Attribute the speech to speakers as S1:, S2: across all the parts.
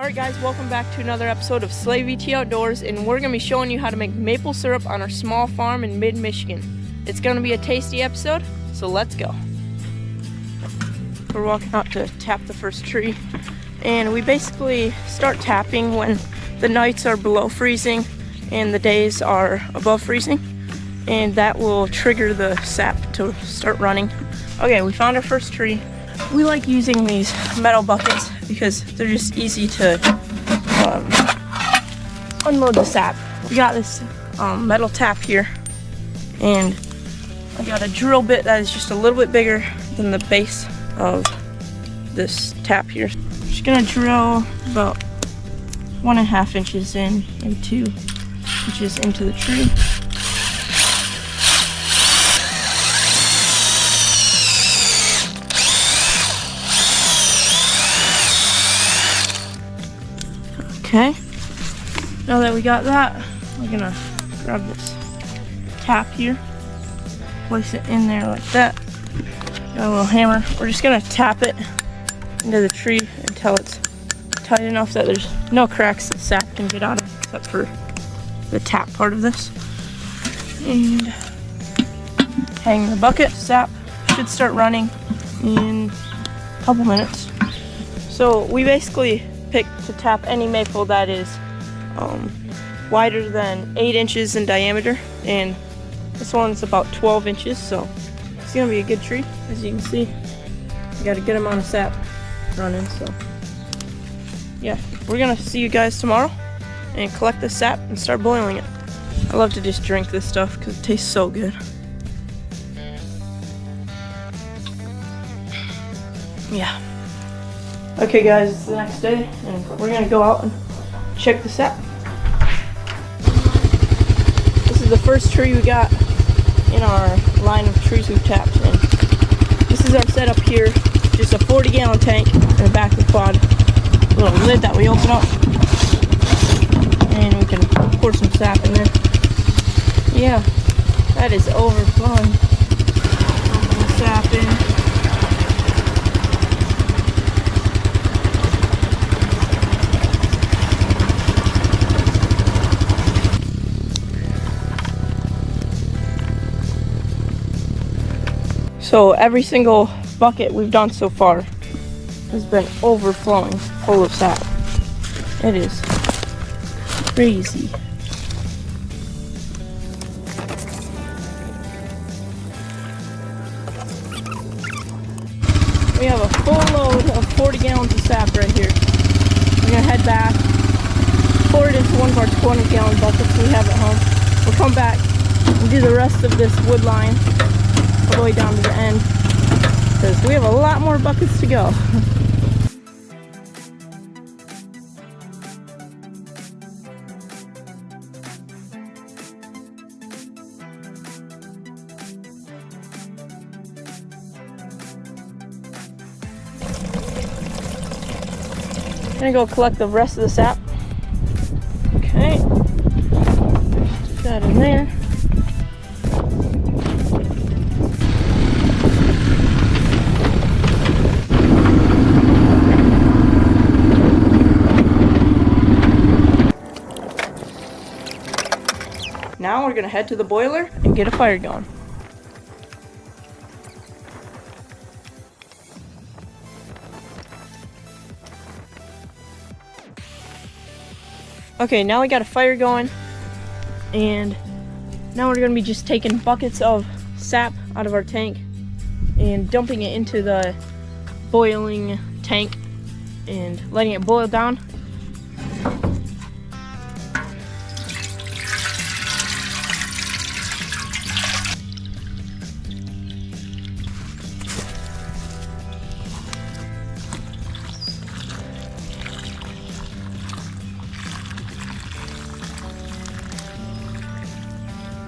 S1: Alright guys, welcome back to another episode of sladevtoutdoors, and we're going to be showing you how to make maple syrup on our small farm in mid-Michigan. It's going to be a tasty episode, so let's go. We're walking out to tap the first tree, and we basically start tapping when the nights are below freezing and the days are above freezing, and that will trigger the sap to start running. Okay, we found our first tree. We like using these metal buckets because they're just easy to unload the sap. We got this metal tap here, and I got a drill bit that is just a little bit bigger than the base of this tap here. I'm just gonna drill about 1.5 inches in, maybe 2 inches into the tree. Okay, now that we got that, we're gonna grab this tap here, place it in there like that. Got a little hammer. We're just gonna tap it into the tree until it's tight enough that there's no cracks that sap can get out of, except for the tap part of this. And hang the bucket. Sap should start running in a couple minutes. So we basically pick to tap any maple that is wider than 8 inches in diameter, and this one's about 12 inches, so it's gonna be a good tree. As you can see, we got a good amount of sap running. So yeah, we're gonna see you guys tomorrow and collect the sap and start boiling it. I love to just drink this stuff because it tastes so good. Yeah. Okay guys, it's the next day, and we're gonna go out and check the sap. This is the first tree we got in our line of trees we've tapped, and this is our setup here. Just a 40-gallon tank in the back of the quad. A little lid that we open up, and we can pour some sap in there. Yeah, that is overflowing. Open the sap in. So every single bucket we've done so far has been overflowing full of sap. It is crazy. We have a full load of 40 gallons of sap right here. We're gonna head back, pour it into one of our 20-gallon buckets we have at home. We'll come back and do the rest of this wood line all the way down to the end, because we have a lot more buckets to go. I'm gonna go collect the rest of the sap. Okay, put that in there. Now we're gonna head to the boiler and get a fire going. Okay, now we got a fire going, and now we're gonna be just taking buckets of sap out of our tank and dumping it into the boiling tank and letting it boil down.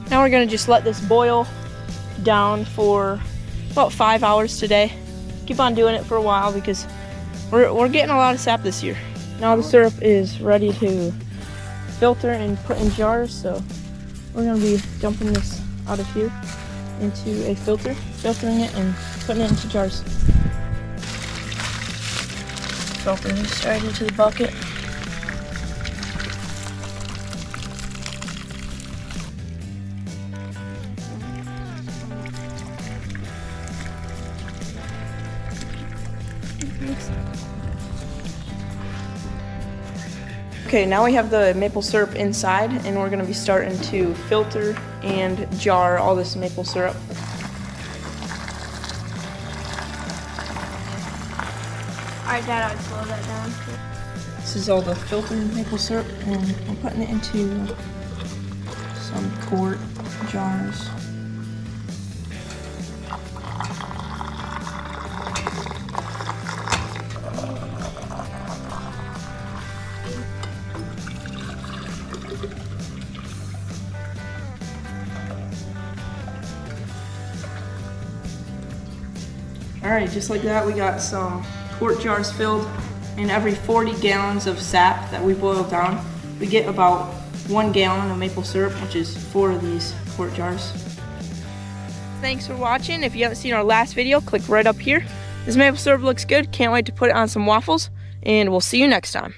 S1: Now we're gonna just let this boil down for about 5 hours today. Keep on doing it for a while because we're getting a lot of sap this year. Now the syrup is ready to filter and put in jars, so we're gonna be dumping this out of here into a filter, filtering it and putting it into jars. Dumping this right into the bucket. Okay, now we have the maple syrup inside, and we're gonna be starting to filter and jar all this maple syrup.
S2: Alright, Dad, I'll slow that down.
S1: This is all the filtered maple syrup, and I'm putting it into some quart jars. Alright, just like that, we got some quart jars filled, and every 40 gallons of sap that we boil down, we get about 1 gallon of maple syrup, which is 4 of these quart jars. Thanks for watching. If you haven't seen our last video, click right up here. This maple syrup looks good. Can't wait to put it on some waffles, and we'll see you next time.